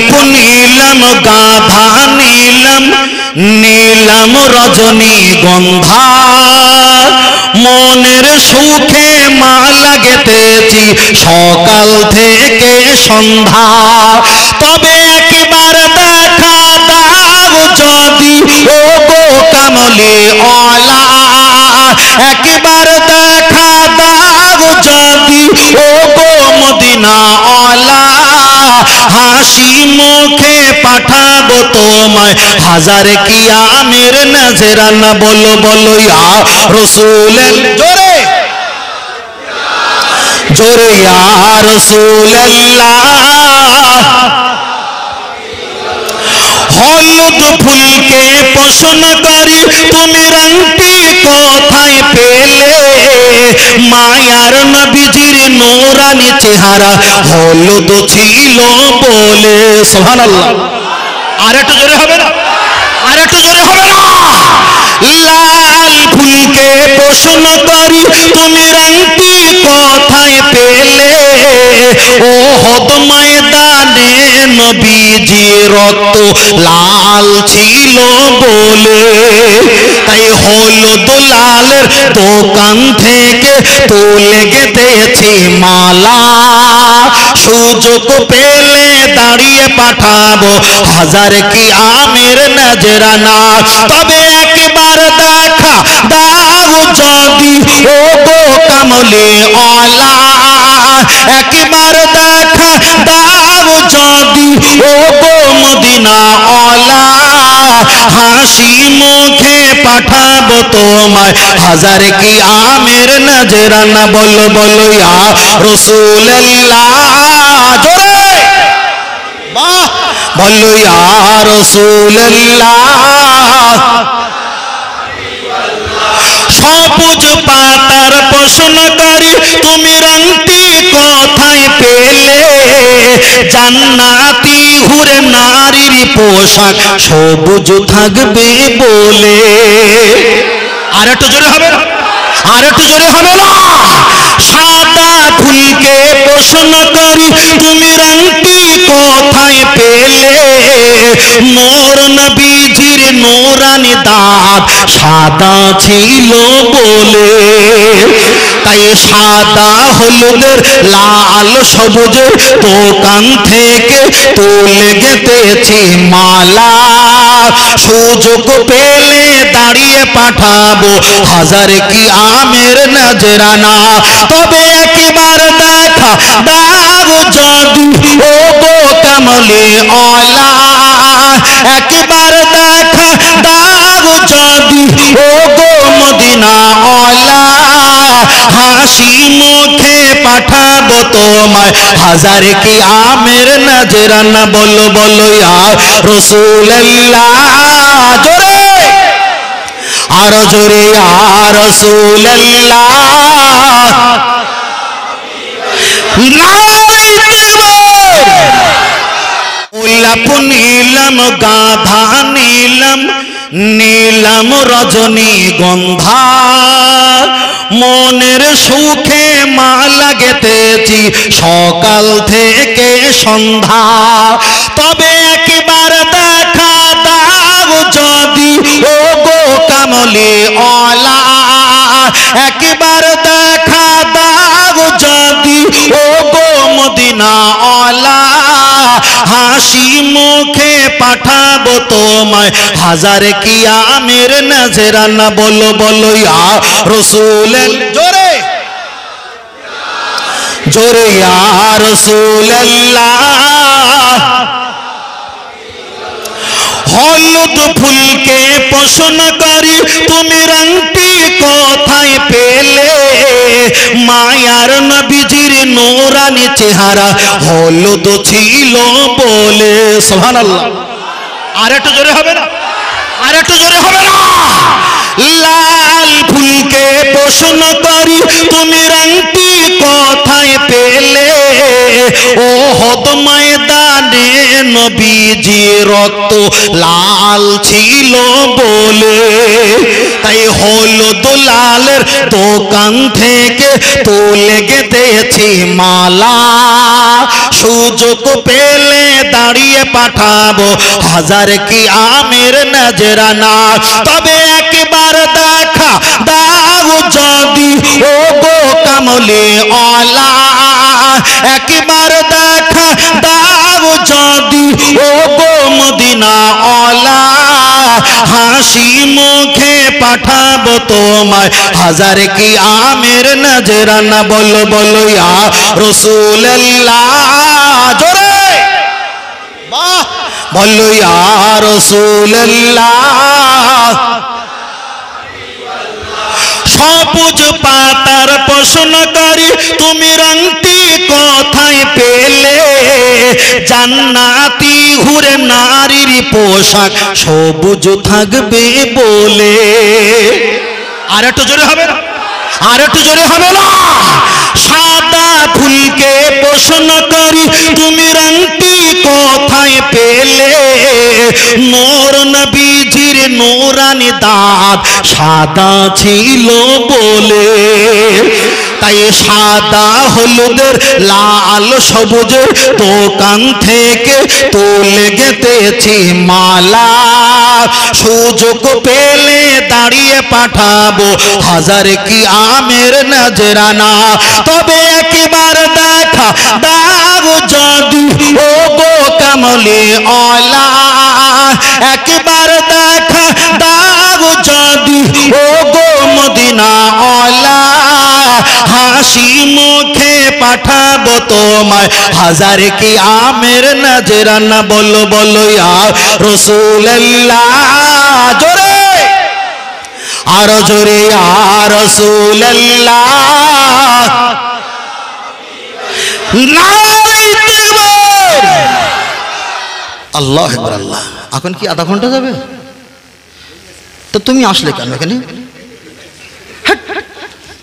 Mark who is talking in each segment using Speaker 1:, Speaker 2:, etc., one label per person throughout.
Speaker 1: গোলাপ নীলম গাধা নীলম নীলম রজনী গন্ধা মনের সুখে মালা গেঁথেছি সকাল থেকে সন্ধ্যা তবে একবার দেখা দাও যদি ও গো কামলি ওয়ালা একবার দেখা দাও যদি ও গো মদিনা ওয়ালা হাসি মুখে পাঠাবো তোমায় হাজার কিয়ামের নজরানা বলো বলো ইয়া রাসূলের জোরে জোরে ইয়া রাসূলুল্লাহ হলুদ ফুলকে পছন্দ করি তুমি রংটি কোথায় পেলে মায়ার নবীজির নূরানি চেহারা হলুদ ছিল বলে সুবহানাল্লাহ আর একটু জোরে হবে না আর একটু জোরে হবে না লাল ফুলকে পছন্দ করি তুমি রংটি কোথায় পেলে ওহদ ময়দানে নবীজি রক্ত লাল ছিল বলে তাই হলুদ লালের দোকান থেকে তুলে গেঁথেছি মালা সুযোগ পেলে দাঁড়িয়ে পাঠাবো হাজার কিয়ামের নজরানা তবে একবার দেখা দাও যদি ও গো কামলি ওয়ালা একবার দেখা দাও যদি ও গো মদিনা ওয়ালা হাসি মুখে পাঠাবো তোমায় হাজার কিয়ামের নজরানা বলো বলো ইয়া রাসূলুল্লাহ জোরে বাহ বলো ইয়া রাসূলুল্লাহ সবুজ পাতার পছন্দ করি তুমি রংটি কোথায় পেলে জান্নাতি হুরে নারীর পোশাক সবুজ থাকবে বলে আর একটু জোরে হবে না আর একটু জোরে হবে না সাদা ফুলকে পছন্দ করি তুমি রংটি কোথায় পেলে মোর নবীজির নূরানি দাঁত সাদা ছিল বলে তাই সাদা হলুদের লাল সবুজের দোকান থেকে তুলে গেঁথেছি মালা সুযোগ পেলে দাঁড়িয়ে পাঠাবো হাজার কিয়ামের নজরানা তবে একবার দেখা দাও যদি ও গো কামলি ওয়ালা একবার দেখা দাও যদি ও গো মদিনা ওয়ালা হাসি মুখে পাঠাবো তোমায় হাজার কিয়ামের নজরানা বলো বলো ইয়া রাসূলুল্লাহ জোরে আর জোরে ইয়া রাসূলুল্লাহ গোলাপ নীলম গাধা নীলম নীলম রজনী গন্ধা মনের সুখে মালা গেঁথেছি সকাল থেকে সন্ধ্যা তবে একবার দেখা দাও যদি ও গো কামলি ওয়ালা একবার দেখা দাও যদি ও গো মদিনা ওয়ালা হাসি মুখে পাঠাবো তোমায় হাজার কিয়ামের নজরানা বলো বলো ইয়া রাসূলুল্লাহ জোরে জোরে ইয়া রাসূলুল্লাহ হলুদ ফুলকে পছন্দ করি তুমি রংটি কোথায় পেলে মায়ার নবীজির নূরানি চেহারা হলুদ ছিল বলে সুবহানাল্লাহ আর একটু জোরে হবে না আর একটু জোরে হবে না লাল ফুলকে পছন্দ করি তুমি রংটি কোথায় পেলে ওহদ ময়দানে নবীজি রক্ত লাল ছিল বলে তাই হলুদ লালের দোকান থেকে তুলে গেঁথেছি মালা সুযোগ পেলে দাঁড়িয়ে পাঠাবো হাজার কি আমের নজরানা। তবে একবার দেখা দাও যদি ও গো কামলে ওয়ালা, একবার দেখা দাও যদি ও গো মদিনা ওয়ালা, হাসি মুখে পাঠাবো তোমায় হাজার কি আমের নজরানা। বলো বলো ইয়া রাসূলুল্লাহ, জোরে বাহ, বলো ইয়া রাসূলুল্লাহ। সবুজ পাতার প্রশ্নকারী তুমি রংটি কোথায় পেলে, জান্নাতি হুরে নারীর পোশাক সবুজ থাকবে বলে। আর একটু জোরে হবে না, আর একটু জোরে হবে না। সাদা ফুলকে প্রশ্ন করি তুমি রংটি কোথায় পেলে, নূর নবীজির নূরানি দাঁত সাদা ছিল বলে। তাই সাদা হলুদের লাল সবুজের দোকান থেকে তুলে গেতেছি মালা, সুযোগ পেলে দাঁড়িয়ে পাঠাবো হাজার কি আমের নজরানা। তবে একবার দেখা দাও যদি ও গো কামলে ওয়ালা, একবার দেখা দাও যদি ও গো মদিনা ওয়ালা, হাসি মুখে পাঠাবো তোমায় হাজার কি আমের নজরানা। বলো বলো ইয়া রাসূলুল্লাহ, জোরে আরো জোরে ইয়া রাসূলুল্লাহ। আল্লাহু আকবার আল্লাহ। এখন কি আধা ঘন্টা যাবে? তো তুমি আসলে কেন এখানে?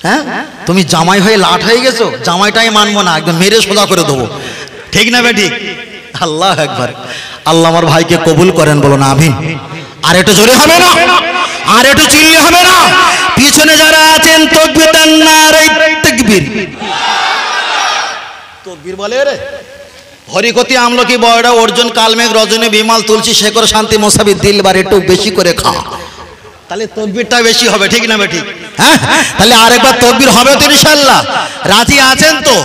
Speaker 1: হ্যাঁ, তুমি জামাই হয়ে লাট হয়ে গেছো, জামাইটাই মানবো না, একদম মেরে সোজা করে দেবো, ঠিক না ঠিক? আল্লাহু আকবার। আল্লাহ আমার ভাইকে কবুল করেন, বলো না আমিন। আর একটু জোরে হবে না, আর একটু চিল্লে হবে না। পিছনে যারা আছেন তাকবীর দেন, নারে তাকবীর, তাকবীর বলে রে। হরিকতি আমলকি বয়ডা অর্জুন কালমেঘ রজনী বিমাল তুলসী শেখর শান্তি মোসাবি দিলবার একটু বেশি করে খা, তাহলে তাকবীরটা বেশি হবে, ঠিক না ঠিক? হ্যাঁ, তাহলে আরেকবার তাকবীর হবে তো ইনশাআল্লাহ? রাজি আছেন তো?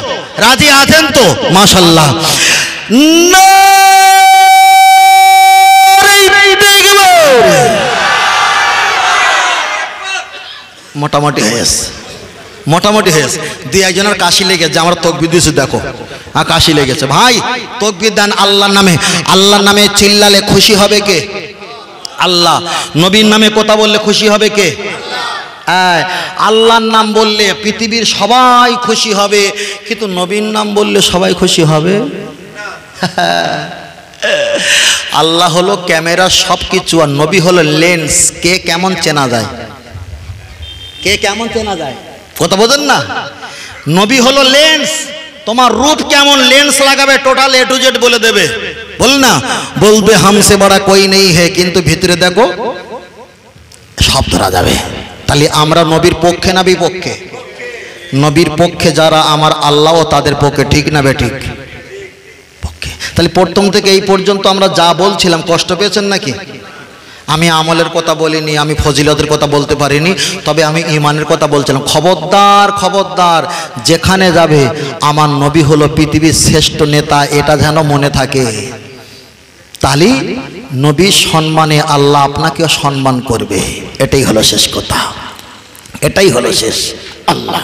Speaker 1: রাজি আছেন তো? মাশাআল্লাহ। মোটামুটি হয়েছে, মোটামুটি হয়েছে। দুই একজনের কাশি লেগেছে, আমার তাকবীর দিয়েছে দেখো, হ্যাঁ কাশি লেগেছে। ভাই তাকবীর দেন আল্লাহর নামে। আল্লাহর নামে চিল্লালে খুশি হবে কে? আল্লাহ। নবীর নামে কথা বললে খুশি হবে কে? আল্লাহর নাম বললে পৃথিবীর সবাই খুশি হবে, কিন্তু নবীর নাম বললে সবাই খুশি হবে? আল্লাহ হলো ক্যামেরা সব কিছু, আর নবী হলো লেন্স। কে কেমন চেনা যায়? কে কেমন চেনা যায়? কথা বোঝেন না? নবী হলো লেন্স, তোমার রূপ কেমন লেন্স লাগাবে টোটাল এ টু জেড বলে দেবে। বল না, বলবে হামসে বড়া কই নেই হে, কিন্তু ভিতরে দেখো সব ধরা যাবে। তাহলে আমরা নবীর পক্ষে না বিপক্ষে? নবীর পক্ষে যারা আমার আল্লাহও তাদের পক্ষে, ঠিক না বেঠিক? পক্ষে। তাহলে প্রথম থেকে এই পর্যন্ত আমরা যা বলছিলাম কষ্ট পেয়েছেন নাকি? আমি আমলের কথা বলিনি, আমি ফজিলতের কথা বলতে পারিনি, তবে আমি ঈমানের কথা বলছিলাম। খবরদার খবরদার, যেখানে যাবে আমার নবী হলো পৃথিবীর শ্রেষ্ঠ নেতা, এটা যেন মনে থাকে। তাহলে নবীর সম্মানে আল্লাহ আপনাকেও সম্মান করবে, এটাই হলো শেষ কথা, এটাই হলো শেষ। আল্লাহ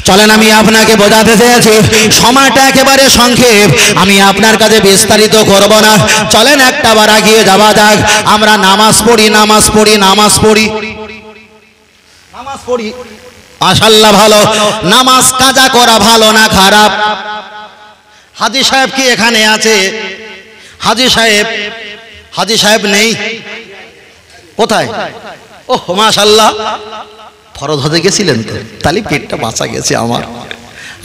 Speaker 1: চলেন, আমি আপনাকে বোঝাতে চেয়েছি, সময়টা একেবারে সংক্ষেপ, আমি আপনার কাছে বিস্তারিত করব না। চলেন একটা বার এগিয়ে যাওয়া যাক। আমরা নামাজ পড়ি, নামাজ পড়ি, নামাজ পড়ি, নামাজ পড়ি, মাশাআল্লাহ ভালো। নামাজ কাজা করা ভালো না খারাপ? হাজী সাহেব কি এখানে আছে? হাজী সাহেব, হাজী সাহেব নেই, কোথায়? ওহ মাশাআল্লাহ, ফরজ হজে গেছিলেন তো, তাহলে পেটটা বাঁচা গেছে আমার।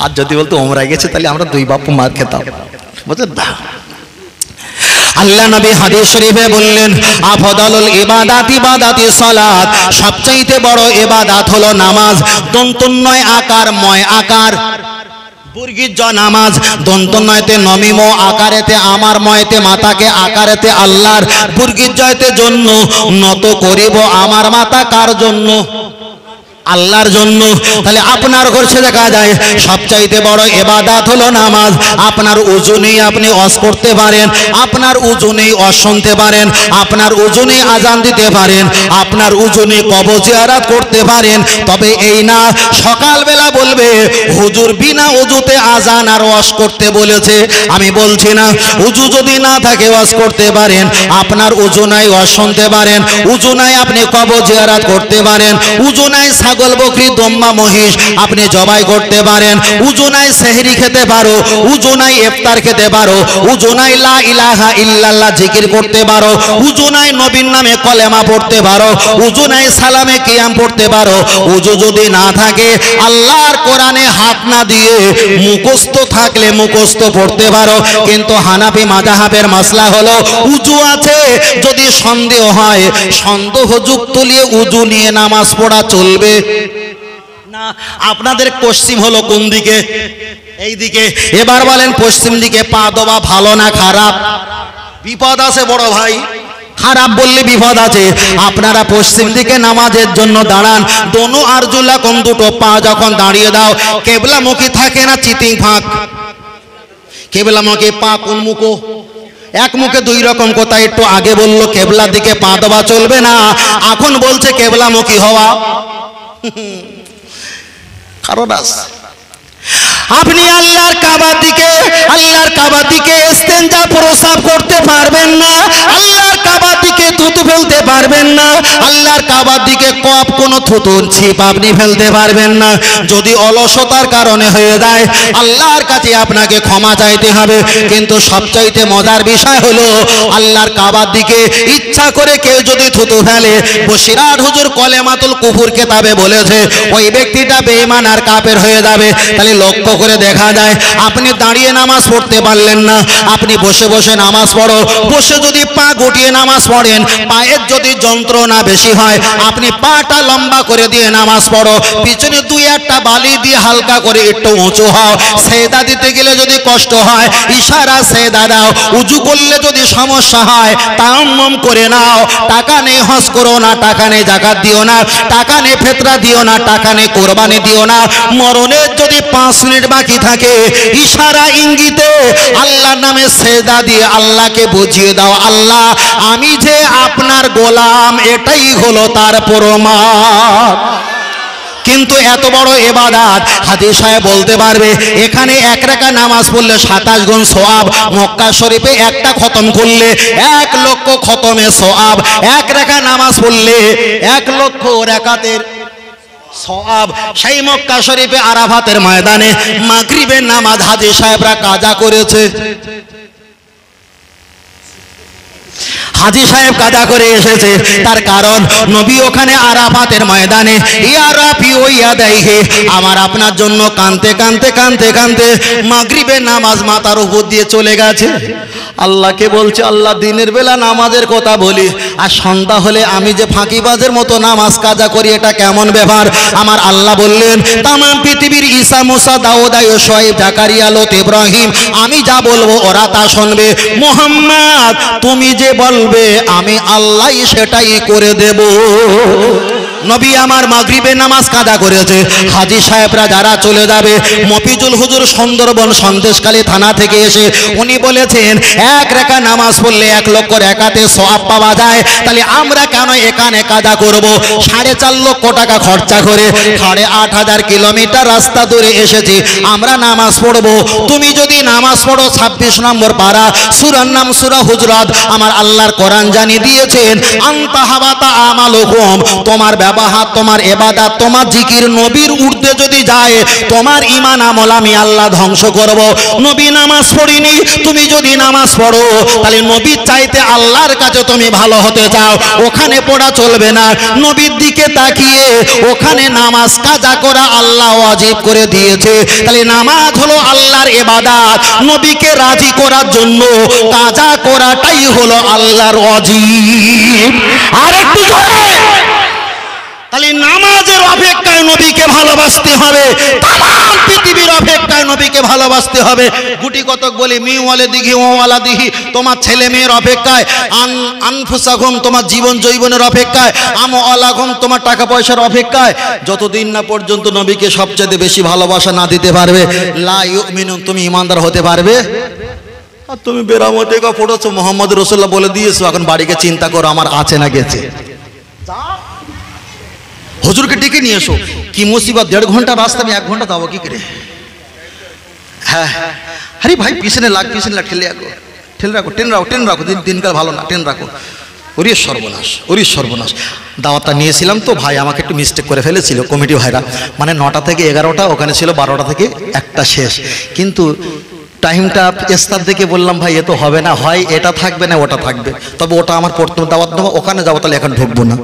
Speaker 1: আর যদি বলতো ওমরায় গেছে, তাহলে আমরা দুই বাপু মার খেতাম, বুঝলেন না? আল্লাহ নবী হাদিস শরীফে বললেন, আফদালুল ইবাদাত ইবাদাতি সালাত, সবচাইতে বড় ইবাদত হলো নামাজ। দন্তন্নয় আকার ময় আকার, বুর্গির জ নামাজ দন্ত নয়তে নমিম আকারেতে আমার ময়তে মাতাকে আকারেতে আল্লাহর বুর্গির জয়তে জন্য নত করিব আমার মাতা কার জন্য আল্লাহর জন্য। তাহলে আপনার ঘরে দেখা যায় সবচাইতে বড় ইবাদত হলো নামাজ। আপনার ওজনেই আপনি ওয়াজ করতে পারেন, আপনার ওজনেই ওয়াজ শুনতে পারেন, আপনার ওজনেই আজান দিতে পারেন, আপনার ওজনে কবর জিয়ারত করতে পারেন। তবে এই না সকালবেলা বলবে হুজুর বিনা ওযুতে আজান আর ওয়াজ করতে বলেছে। আমি বলছি না, ওযু যদি না থাকে ওয়াজ করতে পারেন, আপনার ওজনায় ওয়াজ শুনতে পারেন, ওজনায় আপনি কবর জিয়ারত করতে পারেন, ওজনায় ছাগল বকরি দম্মা মহিষ আপনি জবাই করতে পারেন, উজুনায় সেহরি খেতে পারো, উজুনায় ইফতার খেতে পারো, উজুনায় লা ইলাহা ইল্লাল্লাহ জিকির করতে পারো, উজুনায় নবীর নামে কলেমা পড়তে পারো, উজুনায় সালামে কিয়াম পড়তে পারো। উজু যদি না থাকে আল্লাহর কোরআনে হাত না দিয়ে মুখস্থ থাকলে মুখস্থ পড়তে পারো। কিন্তু হানাফি মাযহাবের মাসলা হলো উজু আছে, যদি সন্দেহ হয় সন্দেহযুক্ত নিয়ে উজু নিয়ে নামাজ পড়া চলবে না। আপনাদের পশ্চিম হলো কোন দিকে? এই দিকে। এবার বলেন পশ্চিম দিকে পা দেওয়া ভালো না খারাপ? বিপদ আছে বড় ভাই, খারাপ বললে বিপদ আছে। আপনারা পশ্চিম দিকে নামাজের জন্য দাঁড়ান, দোনো আরজুলা কম দুটো পা যখন দাঁড়িয়ে দাও কেবলামুখী থাকে না চিতিং ফাঁক? কেবলামুখী পা কোন মুখো? এক মুখে দুই রকম কথা। একটু আগে বললো কেবলার দিকে পা দেওয়া চলবে না, এখন বলছে কেবলামুখী হওয়া। কারণ আপনি আল্লাহর কাবার দিকে ইস্তেঞ্জা প্রসাব করতে পারবেন না, আল্লাহর কাবার দিকে থুতু ফেলতে পারবেন না, আল্লাহর কাবার দিকে কপ কোনো থুতুর ছিপ আপনি ফেলতে পারবেন না। যদি অলসতার কারণে হয়ে যায় আল্লাহর কাছে আপনাকে ক্ষমা চাইতে হবে। কিন্তু সবচাইতে মজার বিষয় হলো আল্লাহর কাবার দিকে ইচ্ছা করে কেউ যদি থুতু ফেলে, বসিরাট হুজুর কলেমাতুল কুফর কিতাবে বলেছে ওই ব্যক্তিটা বেঈমান আর কাফের হয়ে যাবে। তাহলে লক্ষ্য করে দেখা যায় আপনি দাঁড়িয়ে নামাজ পড়তে পারলেন না, আপনি বসে বসে নামাজ পড়ো। বসে যদি পা গুটিয়ে নামাজ পড়েন, পায়ের যদি যন্ত্রণা বেশি হয় আপনি পাটা লম্বা করে দিয়ে নামাজ পড়ো, পিছনে দুই একটা বালি দিয়ে হালকা করে একটু উঁচু হও। সেজদা দিতে গেলে যদি কষ্ট হয় ইশারা সেজদা দাও। উজু করলে যদি সমস্যা হয় তায়াম্মুম করে নাও। টাকা নেই হজ করো না, টাকা নেই যাকাত দিও না, টাকা নেই ফিতরা দিও না, টাকা নেই কোরবানি দিও না। মরণের যদি 5 মিনিট বাকি থাকে ইশারা ইঙ্গিতে আল্লাহর নামে সেজদা দিয়ে আল্লাহকে বুঝিয়ে দাও, আল্লাহ আমি যে আপনার গোলাম, এটাই হলো তার প্রমাণ। কিন্তু এত বড় ইবাদত হাজী সাহেব বলতে পারবে এখানে এক রাকাত নামাজ পড়লে 27 গুণ সওয়াব, মক্কা শরীফে একটা খতম করলে 1 লক্ষ খতমের সওয়াব, এক রাকাত নামাজ পড়লে 1 লক্ষ রাকাতের সওয়াব। সেই মক্কা শরীফে আরাফাতের ময়দানে মাগরিবের নামাজ হাজী সাহেবরা কাজা করেছে। হাজী সাহেব কাজা করে এসেছে, তার কারণ নবী ওখানে আরাফাতের ময়দানে ইয়া রাফি ও ইয়া দাইহি আমার আপনার জন্য কাঁদতে কাঁদতে কাঁদতে কাঁদতে মাগরিবের নামাজ মাথার উপর দিয়ে চলে গেছে। আল্লাহকে বলছে আল্লাহ দিনের বেলা নামাজের কথা বলি আর সন্ধ্যা হলে আমি যে ফাঁকিবাজের মতো নামাজ কাজা করি, এটা কেমন ব্যাপার? আমার আল্লাহ বললেন তামাম পৃথিবীর ঈসা মুসা দাউদ শোয়েব জাকারিয়া লোত ইব্রাহিম আমি যা বলবো ওরা তা শুনবে। মুহাম্মদ তুমি যে বলবে আমি আল্লাহ সেটাই করে দেব। নবী আমার মাগরিবের নামাজ কাজা করেছে। হাজী সাহেবরা যারা চলে যাবে, মফিজুল হুজুর সুন্দরবন সন্দেশখালী থানা থেকে এসে উনি বলেছেন 1 রাকাত নামাজ পড়লে 1 লক্ষ রাকাতে সওয়াব পাওয়া যায়। তাহলে আমরা কেন এখানে কাজা করব? 4.5 লক্ষ টাকা খরচা করে 8,500 কিলোমিটার রাস্তা দূরে এসেছি, আমরা নামাজ পড়ব। তুমি যদি নামাজ পড়ো 26 নম্বর পারা, সূরার নাম সূরা হুজরাত। আমার আল্লাহর কোরআন জানিয়ে দিয়েছেন আনতা হাবাতা আমালুকুম, তোমার ব্যবহার, তোমার ইবাদত, তোমার জিকির নবীর ঊর্ধ্বে যদি যায় তোমার ঈমান আমল আমি আল্লাহ ধ্বংস করব। নবী নামাজ পড়িনি, তুমি যদি নামাজ পড়ো তাহলে নবীর চাইতে আল্লাহর কাছে তুমি ভালো হতে চাও, ওখানে পড়া চলবে না। নবীর দিকে তাকিয়ে ওখানে নামাজ কাজা করা আল্লাহ ওয়াজিব করে দিয়েছে। তাহলে নামাজ হলো আল্লাহর ইবাদত, নবীকে রাজি করার জন্য কাজা করাটাই হলো আল্লাহর ওয়াজিব। আরেকটু জোরে তাহলে নামাজের অপেক্ষায় নবীকে ভালোবাসতে হবে, তামাম পৃথিবীর অপেক্ষায় নবীকে ভালোবাসতে হবে। গুটি কতক বলি মিওয়ালে দিঘি ওয়ালা দিঘি, তোমার ছেলে মেয়ের অপেক্ষায়, আনফুসাকুম তোমার জীবন জৈবনের অপেক্ষায়, আমওয়ালাকুম তোমার টাকা পয়সার অপেক্ষায়। যতদিন না পর্যন্ত নবীকে সবচেয়ে বেশি ভালোবাসা না দিতে পারবে, লা ইউমিনুন তুমি ইমানদার হতে পারবে। আর তুমি বেরামতে পড়েছো মোহাম্মদ রাসূলুল্লাহ বলে দিয়েছো, এখন বাড়িকে চিন্তা করো আমার আছে না গেছে। হুজুরকে ডেকে নিয়ে এসো, কি মুসিবত, 1.5 ঘন্টা রাস্তা, আমি 1 ঘন্টা যাবো কি করে? হ্যাঁ আরে ভাই পিছনে লাগ ঠেলে রাখো, ট্রেন রাখো, দিনকাল ভালো না, ট্রেন রাখো। ওরে সর্বনাশ। দাওয়াতটা নিয়েছিলাম তো ভাই আমাকে একটু মিস্টেক করে ফেলেছিল কমিটি ভাইরা, মানে 9টা থেকে 11টা, ওখানে ছিল 12টা থেকে 1টা শেষ। কিন্তু টাইমটা স্টার দেখে বললাম ভাই এ তো হবে না, হয় এটা থাকবে না ওটা থাকবে, তবে ওটা আমার প্রথম দাওয়াত দেবো, ওখানে যাবো, তাহলে এখন ঢুকবো না,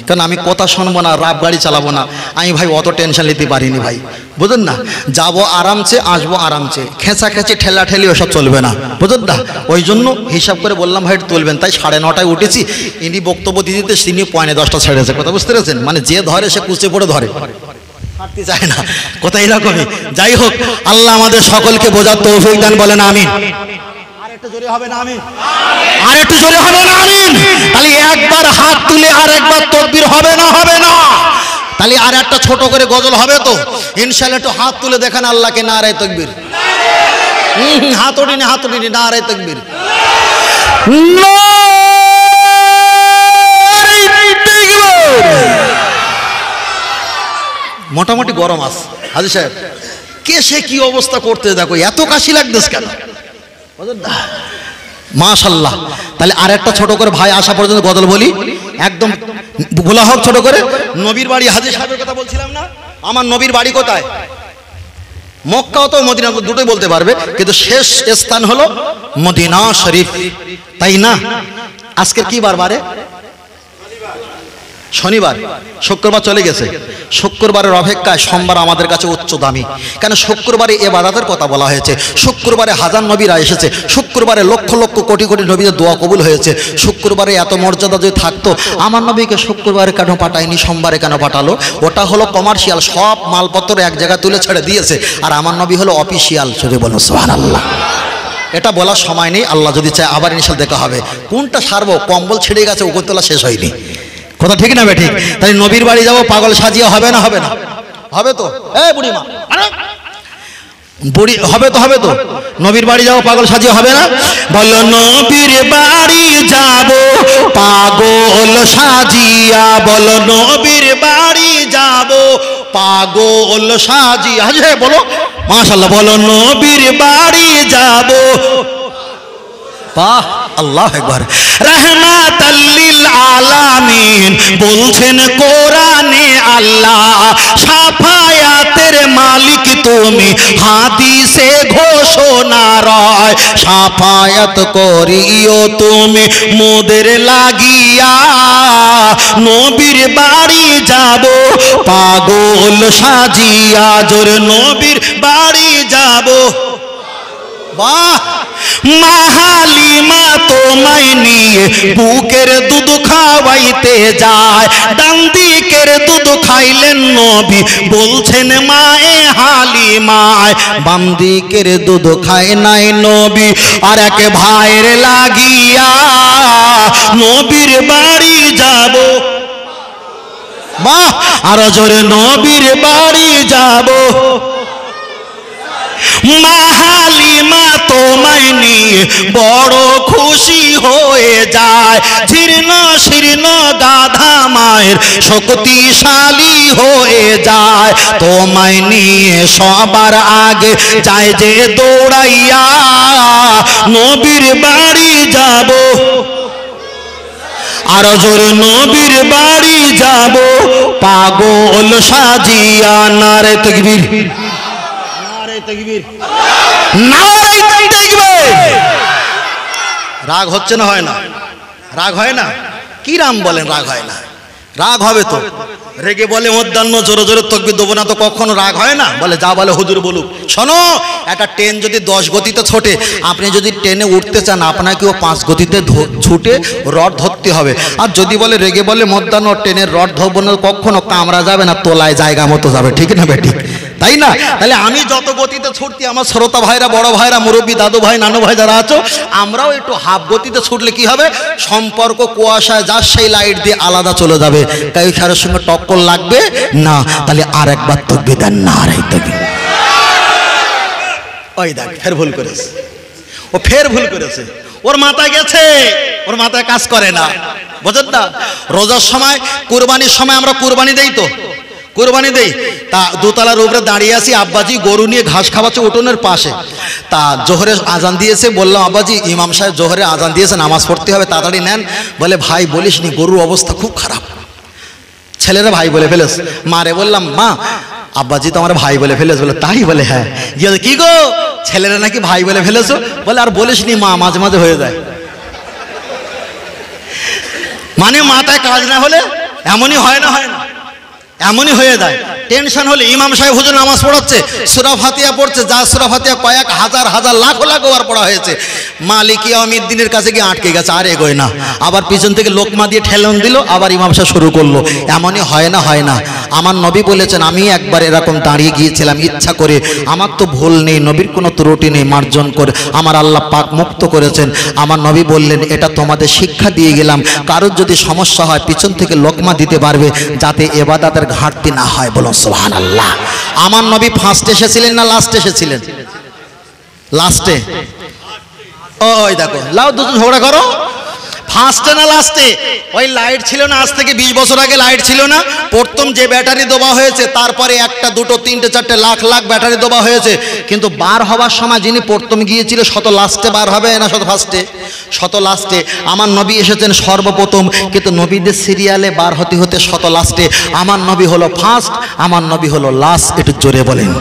Speaker 1: কারণ আমি কথা শুনবো না, রাব গাড়ি চালাবো না। আমি ভাই অত টেনশন নিতে পারিনি ভাই, বুঝলেন না? যাবো আরামসে, আসবো আরামসে, খেঁচাখেঁচি ঠেলাঠেলি ওসব চলবে না, বুঝলেন না? ওই জন্য হিসাব করে বললাম ভাই তুলবেন, তাই 9:30টায় উঠেছি। ইনি বক্তব্য দিতে তিনি 9:45 ছেড়েছে, কথা বুঝতে পেরেছেন? মানে যে ধরে সে কুচে পড়ে ধরে, হাঁটতে চায় না, কথা এরকমই। যাই হোক, আল্লাহ আমাদের সকলকে বোঝার তৌফিক দান, বলেন আমিন। আর একটু জোরে হবে না আমিন? তাহলে একবার হাত তুলে আর একবার তাকবীর হবে না? তাহলে আর একটা ছোট করে গজল হবে তো ইনশাআল্লাহ। একটু হাত তুলে দেখেন আল্লাহকে, নারে তাকবীর। হাত ওঠেনি, নারে তাকবীর। মোটামুটি গরম আছে হাজী সাহেব, কে সে কি অবস্থা করতে, দেখো এত কাশি লাগতেছে কেন? মাশাআল্লাহ। তাহলে আর একটা ছোট করে ভাই আসা পর্যন্ত গজল বলি, একদম বলা হোক ছোট করে। নবীর বাড়ি, হাজী সাহেবের কথা বলছিলাম না, আমার নবীর বাড়ি কোথায়? মক্কা তো মদিনা, দুটোই বলতে পারবে, কিন্তু শেষ স্থান হলো মদিনা শরীফ, তাই না? আজকে কি বারে? শনিবার, শুক্রবার চলে গেছে। শুক্রবারের অপেক্ষায় সোমবার আমাদের কাছে উচ্চ দামি, কেন শুক্রবারে ইবাদতের কথা বলা হয়েছে, শুক্রবারে হাজার নবীরা এসেছে, শুক্রবারে লক্ষ লক্ষ কোটি কোটি নবীদের দোয়া কবুল হয়েছে। শুক্রবারে এত মর্যাদা যদি থাকতো, আমার নবীকে শুক্রবারে কেন পাঠায়নি, সোমবারে কেন পাঠালো? ওটা হলো কমার্শিয়াল, সব মালপত্র এক জায়গায় তুলে ছেড়ে দিয়েছে, আর আমার নবী হলো অফিসিয়াল। যদি বলো সুবহানাল্লাহ। এটা বলার সময় নেই, আল্লাহ যদি চায় আবার ইনশাআল্লাহ দেখা হবে। কোনটা সারবো, কম্বল ছিঁড়ে গেছে, উপরতলা শেষ হয়নি, কথা ঠিক না বেঠিক? তাই নবীর বাড়ি যাবো, পাগল সাজিয়ে হবে না? হবে তো? বুড়িমা বুড়ি হবে তো নবীর বাড়ি যাবো, পাগল সাজিয়ে হবে না? বলো নবীর বাড়ি যাবো পাগল সাজিয়া, বলো নবীর বাড়ি যাবো পাগল সাজিয়া। হ্যাঁ বলো মাশাআল্লাহ, বলো নবীর বাড়ি যাবো। বাহ, আল্লাহু আকবার। রাহমাতাল লিল আলামিন বলছেন কোরআনে আল্লাহ, শাফায়াতের মালিক তুমি, হাদিসে ঘোষণা রয়, শাফায়াত করিও তুমি মোদের লাগিয়া, নবীর বাড়ি যাব পাগল সাজিয়া, জোর নবীর বাড়ি যাব। বাহ, মাহালিমা তোমায় নিয়ে বুকের দুধ খাওয়াইতে যায়, ডান দিকের দুধ খাইলেন নবী, বলছেন মায়ে হালিমায়, বাম দিকের দুধ খায় নাই নবী, আর এক ভাইয়ের লাগিয়া নবীর বাড়ি যাব। বাহ, আর জোরে নবীর বাড়ি যাব। মাহালিমা তোমায় নিয়ে বড় খুশি হয়ে যায়, জীর্ণ শীর্ণ গাধা মায়ের শক্তিশালী হয়ে যায়, তোমায় নিয়ে সবার আগে যায় যে দৌড়াইয়া, নবীর বাড়ি যাব। আর জোরে নবীর বাড়ি যাব পাগল সাজিয়া, নারে তাকবীর, রাগ হচ্ছে না? হয় না? রাগ হয় না? কি রাম বলেন রাগ হয় না? রাগ হবে তো, রেগে বলে মধ্যাহ্ন জোরে জোরে তকবির দেবো না তো কখনো রাগ হয় না? বলে যা বলে হুজুর বলুক। শোনো, একটা ট্রেন যদি 10 গতিতে ছোটে, আপনি যদি ট্রেনে উঠতে চান আপনাকেও 5 গতিতে ছুটে রড ধরতে হবে। আর যদি বলে রেগে বলে মধ্যাহ্ন ট্রেনের রড ধরবো না, কখনো কামড়া যাবে না, তোলায় জায়গা মতো যাবে, ঠিক না বেঠিক? তাই না? তাহলে আমি যত গতিতে ছুটতি, আমার শ্রোতা ভাইরা, বড় ভাইরা, মুরব্বী, দাদু ভাই, নানু ভাই যারা আছো, আমরাও একটু হাফ গতিতে ছুটলে কি হবে, সম্পর্ক কুয়াশায় যার সেই লাইট দিয়ে আলাদা চলে যাবে, কারো কারোর সঙ্গে টক্কর লাগবে না। তাহলে আর একবার তাকবীর দেন, নারে তাকবীর। ওই দেখ ফের ভুল করেছে, ও ফের ভুল করেছে, ওর মাথায় গেছে, ওর মাথায় কাজ করে না, বোঝেন না? রোজার সময়, কুরবানির সময় আমরা কুরবানি দেই তো, কুরবানি দেই, তা দোতলার উপরে দাঁড়িয়ে আছি, আব্বাজি গরু নিয়ে ঘাস খাওয়াচ্ছে উঠোনের পাশে। তা জোহরে আজান দিয়েছে, বললাম আব্বাজি ইমাম সাহেব জোহরে আজান দিয়েছে, নামাজ পড়তে হবে, তাড়াতাড়ি নেন। বলে ভাই বলিস নি, গরুর অবস্থা খুব খারাপ। ছেলেরা ভাই বলে ফেলেস। মারে বললাম মা, আব্বাজি তো আমার ভাই বলে ফেলেছ। বলে তাই? বলে হ্যাঁ। গিয়ে কি গো, ছেলেরা নাকি ভাই বলে ফেলেছো? বলে আর বলিস নি মা, মাঝে মাঝে হয়ে যায়। মানে মাথায় কাজ না হলে এমনই হয় না, হয় না, এমনই হয়ে যায়। টেনশন হলে ইমাম সাহেব হুজুর নামাজ পড়াচ্ছে, সূরা ফাতিহা পড়ছে, যা সূরা ফাতিহা কয়েক হাজার হাজার লাখ লাখ ওয়ার পড়া হয়েছে, মালিক ইয়াউমিদ্দিনের কাছে গিয়ে আটকে গেছে, আর এগোয় না। আবার পিছন থেকে লোকমা দিয়ে ঠেলন দিল, আবার ইমাম সাহেব শুরু করলো। এমনই হয় না, হয় না? আমার নবী বলেছেন, আমি একবার এরকম দাঁড়িয়ে গিয়েছিলাম ইচ্ছা করে, আমার তো ভুল নেই, নবীর কোনো ত্রুটি নেই, মার্জন করে আমার আল্লাহ পাক মুক্ত করেছেন। আমার নবী বললেন, এটা তোমাদের শিক্ষা দিয়ে গেলাম, কারোর যদি সমস্যা হয় পিছন থেকে লোকমা দিতে পারবে, যাতে ইবাদতের ঘাটতি না হয়। বলুন সুবহানাল্লাহ। আমার নবী ফার্স্টে এসেছিলেন না লাস্টে এসেছিলেন? লাস্টে। ওই দেখো, লাও দুজন ঝগড়া করো, ফার্স্টে না লাস্টে? ওই লাইট ছিল না, আজ থেকে 20 বছর আগে লাইট ছিল না, প্রথম যে ব্যাটারি দেওয়া হয়েছে, তারপরে একটা দুটো তিনটে চারটে লাখ লাখ ব্যাটারি দেওয়া হয়েছে, কিন্তু বার হবার সময় যিনি প্রথম গিয়েছিল শত লাস্টে বার হবে না শত ফার্স্টে? শত লাস্টে। আমার নবী এসেছেন সর্বপ্রথম, কিন্তু নবীদের সিরিয়ালে বার হতে হতে শত লাস্টে। আমার নবী হলো ফার্স্ট, আমার নবী হলো লাস্ট। একটু জোরে বলেন,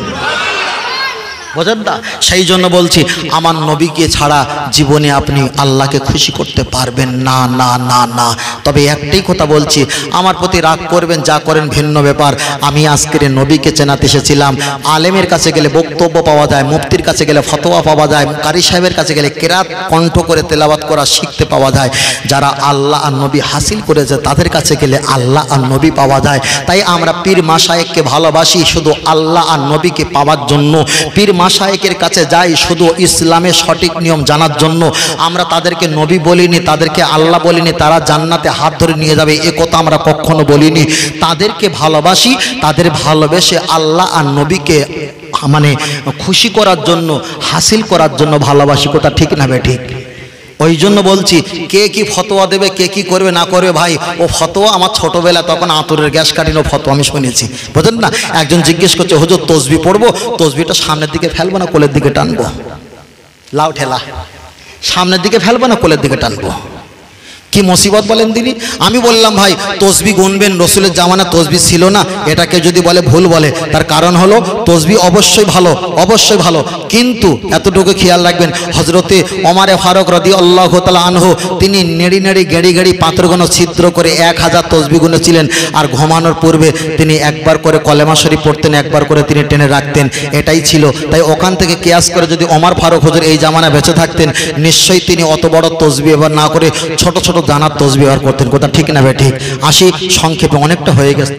Speaker 1: বোঝেন না? সেই জন্য বলছি, আমার নবীকে ছাড়া জীবনে আপনি আল্লাহকে খুশি করতে পারবেন না, না, না, না। তবে একটাই কথা বলছি, আমার প্রতি রাগ করবেন, যা করেন ভিন্ন ব্যাপার। আমি আজকের নবীকে চেনাতে এসেছিলাম। আলেমের কাছে গেলে বক্তব্য পাওয়া যায়, মুফতির কাছে গেলে ফতোয়া পাওয়া যায়, কারি সাহেবের কাছে গেলে কেরাত কণ্ঠ করে তেলাওয়াত করা শিখতে পাওয়া যায়। যারা আল্লাহ আর নবী হাসিল করেছে তাদের কাছে গেলে আল্লাহ আর নবী পাওয়া যায়। তাই আমরা পীর মাশায়েখকে ভালোবাসি শুধু আল্লাহ আর নবীকে পাওয়ার জন্য। পীর মাশায়েখের কাছে যাই শুধু ইসলামের সঠিক নিয়ম জানার জন্য। আমরা তাদেরকে নবী বলিনি, তাদেরকে আল্লাহ বলিনি, তারা জান্নাতে হাত ধরে নিয়ে যাবে এ কথা আমরা কখনো বলিনি। তাদেরকে ভালোবাসি, তাদের ভালোবেসে আল্লাহ আর নবীকে মানে খুশি করার জন্য, হাসিল করার জন্য ভালোবাসি। কথা ঠিক না বে ঠিক? ওই জন্য বলছি, কে কি ফতোয়া দেবে, কে কি করবে না করবে, ভাই ও ফতোয়া আমার ছোটবেলা তখন আতরের গ্যাস কাটিনো ফতোয়া আমি শুনেছি, বুঝলেন না? একজন জিজ্ঞেস করছে, হুজুর তসবি পড়বো, তসবিটা সামনের দিকে ফেলবো না কোলের দিকে টানবো? লাউ ঠেলা, সামনের দিকে ফেলবো না কোলের দিকে টানবো? কি মুসিবত বলেন দিনি। আমি বললাম, ভাই তসবি গুনবেন, রসুলের জামানা তসবি ছিল না, এটাকে যদি বলে ভুল বলে, তার কারণ হলো তসবি অবশ্যই ভালো, অবশ্যই ভালো, কিন্তু এতটুকু খেয়াল রাখবেন, হজরতে ওমর ফারুক রাদিয়াল্লাহু তাআলা আনহু তিনি নেড়ি নেড়ি গেড়ি গেড়ি পাথরগুলো ছিদ্র করে 1000 তসবি গুনেছিলেন। আর ঘুমানোর পূর্বে তিনি একবার করে কলেমা শরীফ পড়তেন, একবার করে তিনি টেনে রাখতেন, এটাই ছিল। তাই ওখান থেকে কিয়াস করে যদি ওমর ফারুক হুজুর এই জামানা বেঁচে থাকতেন, নিশ্চয়ই তিনি অত বড় তসবি ব্যবহার না করে ছোট ছোট দানার তসবি ব্যবহার করতেন। কথা ঠিক না বে ঠিক? আসি সংক্ষেপে, অনেকটা হয়ে গেছে।